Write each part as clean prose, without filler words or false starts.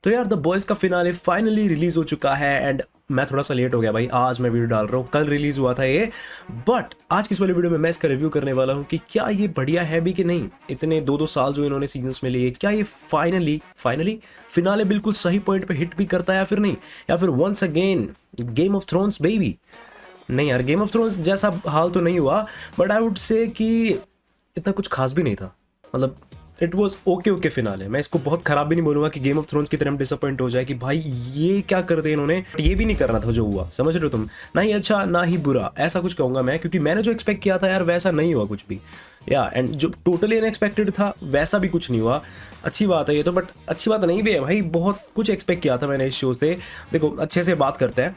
तो यार the boys का फिनाले फाइनली रिलीज हो चुका है एंड मैं थोड़ा सा लेट हो गया भाई, आज मैं वीडियो डाल रहा हूँ, कल रिलीज हुआ था ये। बट आज की इस वाली वीडियो में मैं इसका रिव्यू करने वाला हूँ कि क्या ये बढ़िया है भी कि नहीं। इतने दो साल जो इन्होंने सीजन्स में लिए, क्या ये फाइनली फिनाले बिल्कुल सही पॉइंट पे हिट भी करता है या फिर नहीं, या फिर once again Game of Thrones baby. नहीं यार, गेम ऑफ थ्रोन्स जैसा हाल तो नहीं हुआ, बट आई वुड से कि इतना कुछ खास भी नहीं था। मतलब इट वॉज ओके फिनाले। मैं इसको बहुत खराब भी नहीं बोलूंगा कि गेम ऑफ थ्रोन्स की तरह हम डिसअपॉइंट हो जाए कि भाई ये क्या कर दिया इन्होंने, ये भी नहीं करना था जो हुआ, समझ रहे हो तुम। ना ही अच्छा ना ही बुरा, ऐसा कुछ कहूंगा मैं, क्योंकि मैंने जो एक्सपेक्ट किया था यार वैसा नहीं हुआ कुछ भी। या एंड जो टोटली अनएक्सपेक्टेड था वैसा भी कुछ नहीं हुआ। अच्छी बात है ये तो, बट अच्छी बात नहीं भी है भाई, बहुत कुछ एक्सपेक्ट किया था मैंने इस शो से। देखो अच्छे से बात करते हैं।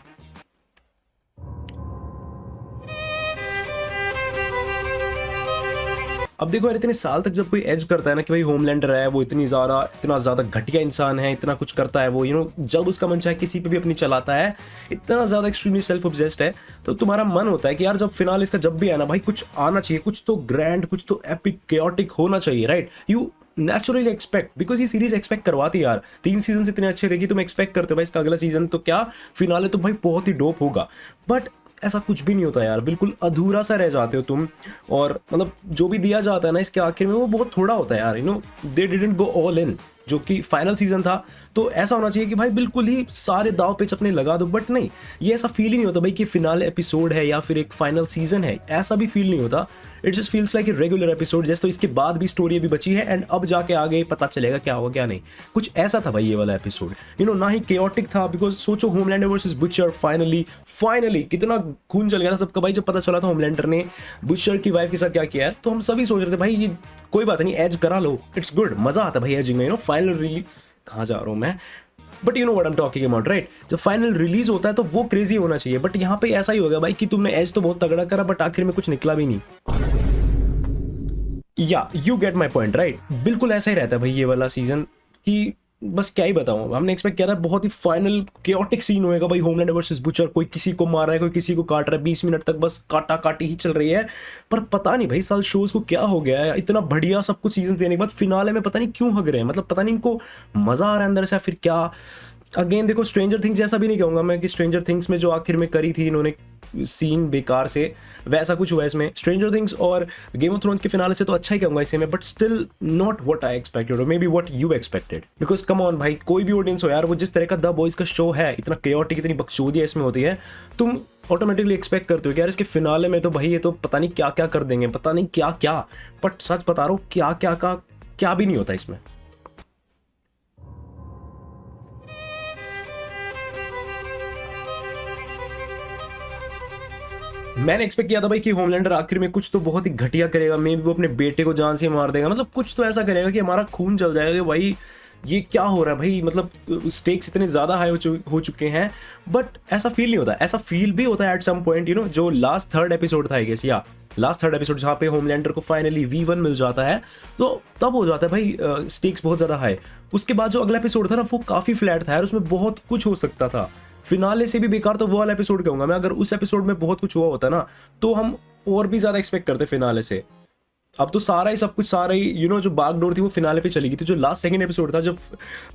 अब देखो यार, इतने साल तक जब कोई एज करता है ना कि भाई होमलैंडर है, वो इतना ज़्यादा घटिया इंसान है, इतना कुछ करता है वो, जब उसका मन चाहे किसी पे भी अपनी चलाता है, इतना ज़्यादा एक्सट्रीमली सेल्फ ऑब्सेस्ड है, तो तुम्हारा मन होता है कि यार जब फिनाल इसका जब भी आना भाई कुछ आना चाहिए, कुछ तो ग्रैंड, कुछ तो एपिक केओटिक होना चाहिए, right. You naturally expect, because ये सीरीज एक्सपेक्ट करवाती है यार। 3 सीजन इतने अच्छे थे कि तुम एक्सपेक्ट करते हो भाई इसका अगला सीजन तो क्या, फिनाले तो भाई बहुत ही डोप होगा। बट ऐसा कुछ भी नहीं होता यार, बिल्कुल अधूरा सा रह जाते हो तुम। और मतलब जो भी दिया जाता है ना इसके आखिर में वो बहुत थोड़ा होता है यार, they didn't go all in, जो कि फाइनल सीजन था। तो ऐसा होना चाहिए कि भाई बिल्कुल ही सारे दाव पेच अपने लगा दो, बट नहीं, ये ऐसा फील ही नहीं होता भाई कि फिनाल एपिसोड है या फिर एक फाइनल सीजन है, ऐसा भी फील नहीं होता। It just feels like a regular episode, जैसे तो इसके बाद भी स्टोरी अभी बची है एंड अब जाके आगे पता चलेगा क्या होगा क्या नहीं। कुछ ऐसा था भाई ये वाला एपिसोड, ना ही केओटिक था, बिकॉज सोचो होमलैंडर वर्सेस बुचर, फाइनली कितना खून जल गया था सबका भाई जब पता चला था होमलैंडर ने बुचर की वाइफ के साथ क्या किया है। तो हम सभी सोच रहे थे भाई ये कोई बात नहीं, एज करा लो, इट्स गुड, मजा आता भाई एजिंग में। फाइनल रिलीज कहाँ जा रहा हूँ मैं, but you know what I am talking about, right. जब फाइनल रिलीज होता है तो वो क्रेजी होना चाहिए, बट यहाँ पे ऐसा ही होगा भाई कि तुमने एज तो बहुत तगड़ा करा बट आखिर में कुछ निकला भी नहीं। या you get my point, right. बिल्कुल ऐसा ही रहता है भाई ये वाला सीजन कि बस क्या ही बताऊं, हमने एक्सपेक्ट किया था बहुत ही फाइनल केओटिक सीन होएगा भाई, होमलैंडर वर्सेस बुचर, कोई किसी को मार रहा है, कोई किसी को काट रहा है, 20 मिनट तक बस काटा काटी ही चल रही है। पर पता नहीं भाई साल शोज को क्या हो गया है, इतना बढ़िया सब कुछ सीजन देने के बाद फिनाले में पता नहीं क्यों हग रहे हैं। मतलब पता नहीं इनको मजा आ रहा है अंदर से फिर क्या। अगेन देखो, स्ट्रेंजर थिंग्स जैसा भी नहीं कहूंगा मैं कि स्ट्रेंजर थिंग्स में जो आखिर में करी थी इन्होंने सीन बेकार से, वैसा कुछ हुआ इसमें। स्ट्रेंजर थिंग्स और गेम ऑफ थ्रोन्स के फिनाले से तो अच्छा ही कहूंगा इसे में, but still not what I expected और maybe what you expected. Because come on भाई, कोई भी ऑडियंस हो यार, वो जिस तरह का द बॉयज का शो है, इतना केओटिक, इतनी बकचोदियां इसमें होती है, तुम ऑटोमेटिकली एक्सपेक्ट करते हो कि यार इसके फिनाले में तो भाई ये तो पता नहीं क्या क्या कर देंगे, पता नहीं क्या क्या। बट सच बता रहा हूँ, क्या क्या का क्या भी नहीं होता इसमें। मैंने एक्सपेक्ट किया था भाई कि होमलैंडर आखिर में कुछ तो बहुत ही घटिया करेगा, मे भी वो अपने बेटे को जान से मार देगा, मतलब कुछ तो ऐसा करेगा कि हमारा खून जल जाएगा कि भाई ये क्या हो रहा है भाई। मतलब स्टेक्स इतने ज़्यादा हाई हो चुके हैं, बट ऐसा फील नहीं होता। ऐसा फील भी होता है एट सम पॉइंट, जो लास्ट थर्ड एपिसोड था आई गेस, या लास्ट थर्ड एपिसोड जहाँ पे होमलैंडर को फाइनली V1 मिल जाता है, तो तब हो जाता है भाई स्टेक्स बहुत ज़्यादा हाई। उसके बाद जो अगला एपिसोड था ना वो काफ़ी फ्लैट था यार, उसमें बहुत कुछ हो सकता था। फिनाले से भी बेकार तो वो वाला एपिसोड कहूंगा मैं। अगर उस एपिसोड में बहुत कुछ हुआ होता ना तो हम और भी ज्यादा एक्सपेक्ट करते फिनाले से। अब तो सारा ही सब कुछ, सारा ही जो बागडोर थी वो फिनाले पे चली गई थी। जो लास्ट सेकंड एपिसोड था जब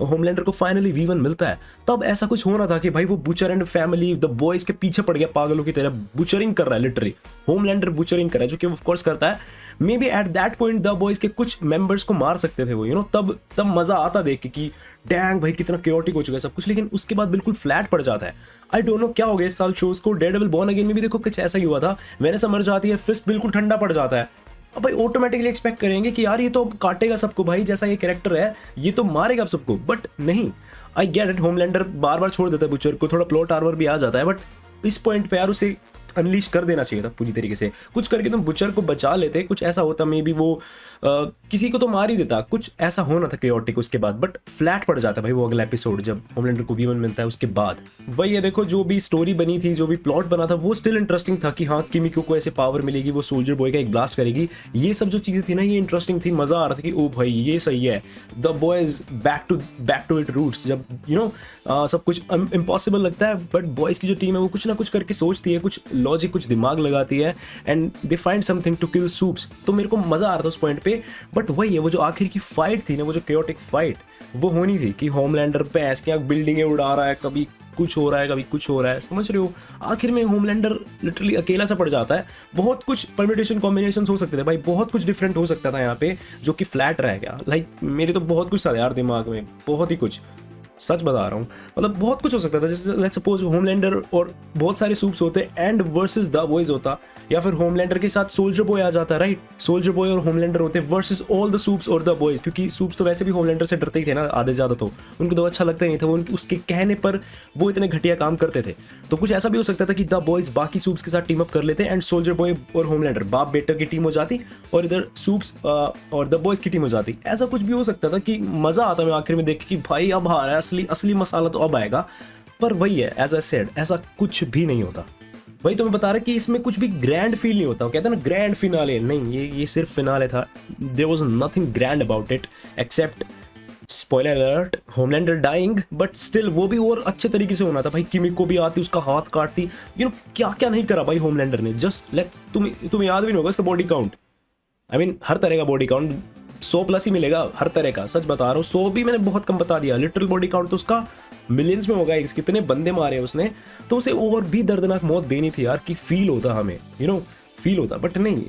होमलैंडर को फाइनली V1 मिलता है, तब ऐसा कुछ होना था कि भाई वो butcher and family the boys के पीछे पड़ गया पागलों की तरह, बुचरिंग कर रहा है लिटरली। होमलैंडर बुचरिंग कर रहा है, जो कि ऑफ कोर्स करता है। May be at that point the boys के कुछ मेंबर्स को मार सकते थे वो, तब मजा आता देख के कि डैंग भाई कितना केओटिक हो चुका है सब कुछ। लेकिन उसके बाद बिल्कुल फ्लैट पड़ जाता है। आई डोंट नो क्या हो गया इस साल शोज को। डेयरडेविल बॉर्न अगेन में भी देखो कुछ ऐसा ही हुआ था, वेनेसा मर जाती है, फिस्ट बिल्कुल ठंडा पड़ जाता है। अब भाई ऑटोमेटिकली एक्सपेक्ट करेंगे कि यार ये तो काटेगा सबको भाई, जैसा ये कैरेक्टर है ये तो मारेगा सबको, बट नहीं। आई गेट इट, होमलैंडर बार बार छोड़ देता है बुचर को, थोड़ा प्लॉट आर्मर भी आ जाता है, बट इस पॉइंट पे यार उसे अनलीश कर देना चाहिए था पूरी तरीके से। कुछ करके तुम बुचर को बचा लेते, कुछ ऐसा होता, मे बी वो किसी को तो मार ही देता, कुछ ऐसा होना था केओटिक उसके बाद। बट फ्लैट पड़ जाता भाई वो अगला एपिसोड जब होमलैंडर को V1 मिलता है उसके बाद। वही ये देखो, जो भी स्टोरी बनी थी, जो भी प्लॉट बना था, वो स्टिल इंटरेस्टिंग था कि हाँ किमिको को ऐसे पावर मिलेगी, वो सोल्जर बॉय का एक ब्लास्ट करेगी। ये सब जो चीज़ें थी ना ये इंटरेस्टिंग थी, मजा आ रहा था कि ओ भाई ये सही है, The Boys back to it roots. जब सब कुछ इम्पॉसिबल लगता है, बट बॉयज की जो टीम है वो कुछ ना कुछ करके सोचती है, कुछ लॉजिक, कुछ दिमाग लगाती है and they find something to kill Supes. तो मेरे को मज़ा आ रहा था उस पॉइंट पे। बट वही है, वो जो आखिर की फाइट थी ना, वो जो केओटिक फाइट वो होनी थी कि होमलैंडर पे ऐसे बिल्डिंगें उड़ा रहा है, कभी कुछ हो रहा है कभी कुछ हो रहा है, समझ रहे हो। आखिर में होमलैंडर लिटरली अकेला सा पड़ जाता है। बहुत कुछ परम्यूटेशन कॉम्बिनेशन हो सकते थे भाई, बहुत कुछ डिफरेंट हो सकता था यहाँ पे, जो कि फ्लैट रह गया। लाइक मेरे तो बहुत कुछ था यार दिमाग में, बहुत ही कुछ, सच बता रहा हूँ। मतलब बहुत कुछ हो सकता था। जैसे लेट्स सपोज होमलैंडर और बहुत सारे सूप्स होते एंड वर्सेस द बॉयज होता, या फिर होमलैंडर के साथ सोल्जर बॉय आ जाता, राइट। सोल्जर बॉय और होमलैंडर होते वर्सेस ऑल द सूप्स और द बॉयज, क्योंकि सूप्स तो वैसे भी होमलैंडर से डरते ही थे ना आधे ज़्यादा, तो उनको तो अच्छा लगता ही नहीं था, वो उसके कहने पर वो इतने घटिया काम करते थे। तो कुछ ऐसा भी हो सकता था कि द बॉयज बाकी सूप्स के साथ टीम अप कर लेते एंड सोल्जर बॉय और होमलैंडर बाप बेटर की टीम हो जाती, और इधर सूप्स और द बॉयज की टीम हो जाती। ऐसा कुछ भी हो सकता था कि मज़ा आता मैं आखिर में देख कि भाई अब आ रहा है असली असली मसाला तो अब आएगा। पर वही है, एज आई सेड, ऐसा कुछ भी नहीं होता। वही तो मैं बता रहा कि इसमें कुछ भी ग्रैंड फील नहीं होता। वो कहते हैं ना ग्रैंड फिनाले, नहीं, ये सिर्फ फिनाले था। There was nothing grand about it except spoiler alert, Homelander dying. But still वो भी और अच्छे तरीके से होना था भाई। किमिको भी आती, उसका हाथ काटती, यू नो क्या क्या नहीं करा भाई होमलैंडर ने। जस्ट लेट तुम्हें याद भी नहीं होगा इसका बॉडी काउंट, आई मीन हर तरह का बॉडी काउंट 100+ ही मिलेगा हर तरह का, सच बता रहा हूँ। 100 भी मैंने बहुत कम बता दिया, लिटरल बॉडी काउंट तो उसका मिलियंस में होगा। कितने बंदे मारे उसने, तो उसे और भी दर्दनाक मौत देनी थी यार, कि फील होता हमें, यू नो फील होता। बट नहीं,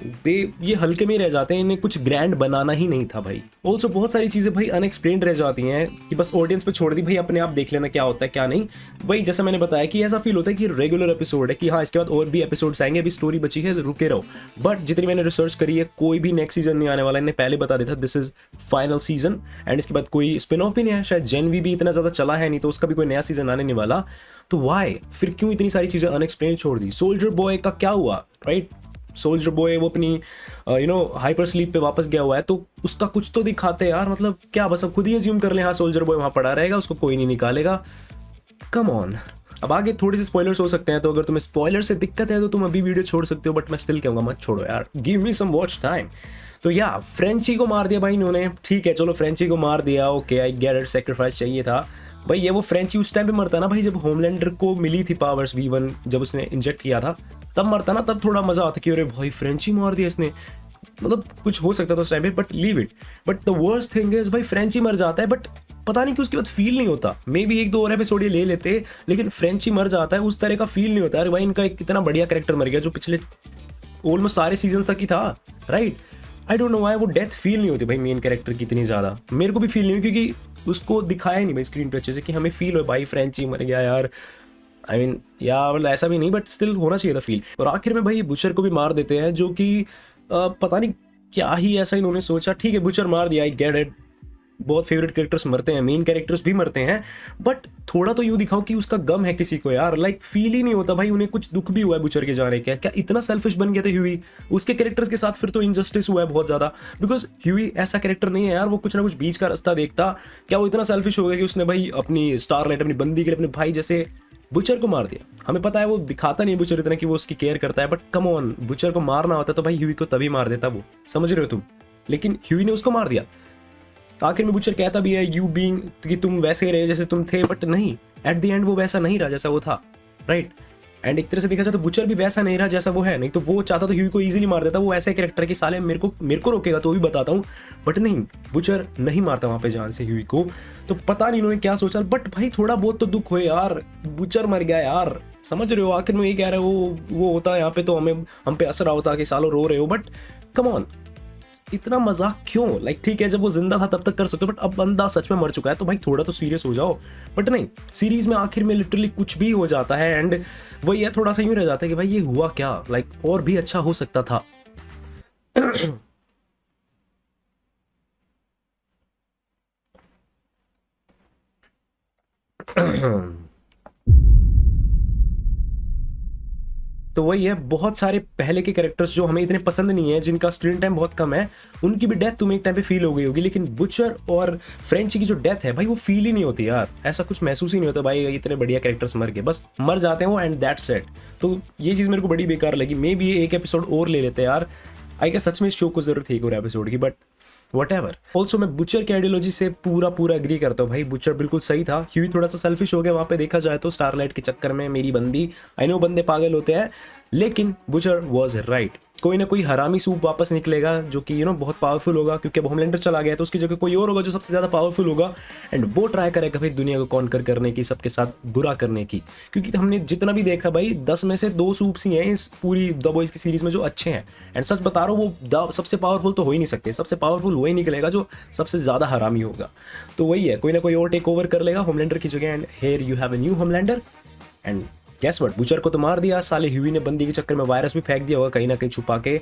ये हल्के में ही रह जाते हैं, इन्हें कुछ ग्रैंड बनाना ही नहीं था भाई। ऑल्सो बहुत सारी चीज़ें भाई अनएक्सप्लेन्ड रह जाती हैं कि बस ऑडियंस पे छोड़ दी भाई, अपने आप देख लेना क्या होता है क्या नहीं। वही जैसा मैंने बताया कि ऐसा फील होता है कि रेगुलर एपिसोड है, कि हाँ इसके बाद और भी एपिसोड्स आएंगे, अभी स्टोरी बची है, रुके रहो। बट जितनी मैंने रिसर्च करी है, कोई भी नेक्स्ट सीजन नहीं आने वाला। इन्हें पहले बता दिया था this is final season, and इसके बाद कोई स्पिन ऑफ भी नहीं है। शायद जेन वी भी इतना ज़्यादा चला है नहीं, तो उसका भी कोई नया सीजन आने नहीं वाला। तो वाई फिर क्यों इतनी सारी चीज़ें अनएक्सप्लेन छोड़ दी। सोल्जर बॉय का क्या हुआ, राइट। सोल्जर बॉय वो अपनी हाइपर स्लीप पे वापस गया हुआ है, तो उसका कुछ तो दिखाते यार। मतलब क्या, बस अब खुद ही अज्यूम कर लें हाँ सोल्जर बॉय वहाँ पड़ा रहेगा, उसको कोई नहीं निकालेगा। Come on. अब आगे थोड़े से स्पॉयलर्स हो सकते हैं, तो अगर तुम्हें स्पॉयलर से दिक्कत है तो तुम अभी वीडियो छोड़ सकते हो, बट मैं स्टिल कहूँगा मत छोड़ो यार, गिव मी सम वॉच टाइम। तो या फ्रेंची को मार दिया भाई इन्होंने, ठीक है चलो फ्रेंची को मार दिया, okay I get it, sacrifice चाहिए था भाई। ये वो फ्रेंची उस टाइम पे मरता ना भाई, जब होमलैंडर को मिली थी पावर्स V1, जब उसने इंजेक्ट किया था तब मरता ना, तब थोड़ा मजा आता कि अरे भाई फ्रेंची मार दिया इसने। मतलब कुछ हो सकता था उस टाइम पे, but leave it. But the worst thing is भाई फ्रेंची मर जाता है, बट पता नहीं कि उसके बाद फील नहीं होता। मे बी 1-2 और एपिसोड ये ले लेते, लेकिन फ्रेंची मर जाता है, उस तरह का फील नहीं होता। अरे भाई इनका एक कितना बढ़िया कैरेक्टर मर गया जो पिछले ऑलमोस्ट सारे सीजन तक ही था, right. I don't know why वो डेथ फील नहीं होती भाई मेन कैरेक्टर की इतनी ज़्यादा। मेरे को भी फील नहीं हुई, क्योंकि उसको दिखाया नहीं भाई स्क्रीन पे अच्छे से कि हमें फील हो भाई फ्रेंची मर गया यार। आई मीन या मतलब ऐसा भी नहीं, बट स्टिल होना चाहिए था फील। और आखिर में भाई बुचर को भी मार देते हैं, जो कि पता नहीं क्या ही ऐसा इन्होंने सोचा। ठीक है बुचर मार दिया, आई गेट इट, बहुत फेवरेट कैरेक्टर्स मरते हैं, मेन कैरेक्टर्स भी मरते हैं, बट थोड़ा तो यूँ दिखाओ कि उसका गम है किसी को यार। लाइक फील ही नहीं होता भाई, उन्हें कुछ दुख भी हुआ है बुचर के जाने का। क्या इतना सेल्फिश बन गया था ह्यूई उसके कैरेक्टर्स के साथ, फिर तो इनजस्टिस हुआ है बहुत ज़्यादा। बिकॉज ह्यूई ऐसा कैरेक्टर नहीं है यार, वो कुछ ना कुछ बीच का रास्ता देखता। क्या वो इतना सेल्फिश हो गया कि उसने भाई अपनी स्टारलाइट, अपनी बंदी के लिए अपने भाई जैसे बुचर को मार दिया। हमें पता है वो दिखाता नहीं बुचर इतना कि वो उसकी केयर करता है, बट कम ऑन, बुचर को मारना होता तो भाई ह्यूई को तभी मार देता वो, समझ रहे हो तुम। लेकिन ह्यूई ने उसको मार दिया। आखिर में बुचर कहता भी है यू बीइंग, कि तुम वैसे ही रहे जैसे तुम थे, बट नहीं, एट द एंड वो वैसा नहीं रहा जैसा वो था, राइट। एंड एक तरह से देखा जाए तो बुचर भी वैसा नहीं रहा जैसा वो है। नहीं तो वो चाहता तो ह्यूई को इजीली मार देता, वो ऐसे कैरेक्टर के साले मेरे को रोकेगा तो भी बताता हूँ, बट नहीं, बुचर नहीं मारता वहाँ पे जान से ह्यूई को। तो पता नहीं इन्होंने क्या सोचा, बट भाई थोड़ा बहुत तो दुख हुए यार, बुचर मर गया यार, समझ रहे हो। आखिर में ये कह रहे हो वो होता है यहाँ पे तो हम पे असर होता कि सालों रो रहे हो, बट कम ऑन, इतना मजाक क्यों। लाइक ठीक है जब वो जिंदा था तब तक कर सकते हो, बट अब बंदा सच में मर चुका है तो भाई थोड़ा तो सीरियस हो जाओ। बट नहीं, सीरीज में आखिर में लिटरली कुछ भी हो जाता है, एंड वही है थोड़ा सा यूं रह जाता है कि भाई ये हुआ क्या, लाइक और भी अच्छा हो सकता था। तो वही है, बहुत सारे पहले के कैरेक्टर्स जो हमें इतने पसंद नहीं है, जिनका स्क्रीन टाइम बहुत कम है, उनकी भी डेथ तुम्हें एक टाइम पे फील हो गई होगी। लेकिन बुचर और फ्रेंची की जो डेथ है भाई वो फील ही नहीं होती यार, ऐसा कुछ महसूस ही नहीं होता भाई इतने बढ़िया कैरेक्टर्स मर गए, बस मर जाते हैं वो एंड दैट्स इट। तो ये चीज़ मेरे को बड़ी बेकार लगी। मे बी ये एक एपिसोड और ले लेते यार, आई गेस सच में इस शो को जरूरत थी एक और एपिसोड की, बट वटेवर। ऑल्सो मैं बुचर की आइडियोलॉजी से पूरा एग्री करता हूँ भाई, बुचर बिल्कुल सही था। ह्यूई थोड़ा सा सेल्फिश हो गया वहाँ पे देखा जाए तो, स्टारलाइट के चक्कर में मेरी बंदी, आई नो बंदे पागल होते हैं, लेकिन बुचर वॉज राइट, कोई ना कोई हरामी सूप वापस निकलेगा जो कि बहुत पावरफुल होगा, क्योंकि अब होमलैंडर चला गया है तो उसकी जगह कोई और होगा जो सबसे ज़्यादा पावरफुल होगा, एंड वो ट्राई करेगा भाई दुनिया को कॉन्कर करने की, सबके साथ बुरा करने की। क्योंकि हमने जितना भी देखा भाई 10 में से 2 सूप्स ही हैं इस पूरी द बॉयज़ की सीरीज़ में जो अच्छे हैं, एंड सच बता रहा हूँ वो सबसे पावरफुल तो हो ही नहीं सकते, सबसे पावरफुल वही निकलेगा जो सबसे ज़्यादा हरामी होगा। तो वही है, कोई ना कोई और टेक ओवर कर लेगा होमलैंडर की जगह, and here you have a new Homelander. And guess what, Butcher को तो मार दिया, साले ह्यूई ने बंदी के चक्कर में वायरस भी फेंक दिया होगा कहीं ना कहीं छुपा के।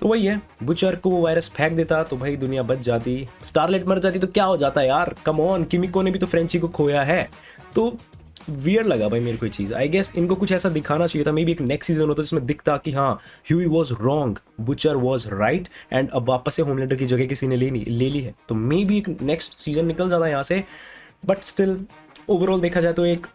तो वही है, बुचर को वो वायरस फेंक देता तो भाई दुनिया बच जाती, स्टारलाइट मर जाती तो क्या हो जाता यार, कम ऑन, किमिको ने भी तो फ्रेंची को खोया है। तो वियर्ड लगा भाई मेरे को ये चीज़। आई गेस इनको कुछ ऐसा दिखाना चाहिए था, मे बी एक नेक्स्ट सीजन होता जिसमें दिखता कि हाँ Huey was wrong, butcher was right, and अब वापस से होमलैंडर की जगह किसी ने ले ली है, तो मे बी एक नेक्स्ट सीजन निकल जाता है यहाँ से। बट स्टिल ओवरऑल देखा जाए तो एक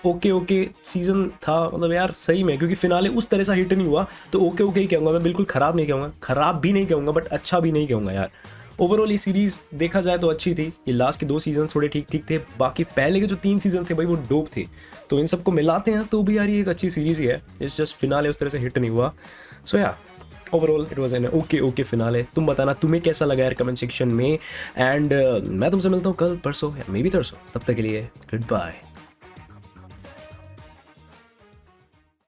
ओके सीजन था, मतलब यार सही में, क्योंकि फिनाले उस तरह से हिट नहीं हुआ तो ओके ही कहूँगा मैं, बिल्कुल ख़राब नहीं कहूँगा, ख़राब भी नहीं कहूँगा बट अच्छा भी नहीं कहूँगा यार। ओवरऑल ये सीरीज़ देखा जाए तो अच्छी थी। ये लास्ट के 2 सीजन थोड़े ठीक थे, बाकी पहले के जो 3 सीजन थे भाई वो डोप थे। तो इन सबको मिलाते हैं तो भी यार ये एक अच्छी सीरीज़ ही है, इट्स जस्ट फिनाले उस तरह से हिट नहीं हुआ। सो या overall it was an okay finale. तुम बताना तुम्हें कैसा लगा यार कमेंट सेक्शन में, एंड मैं तुमसे मिलता हूँ कल परसों या मे बी तरसों, तब तक के लिए गुड बाय।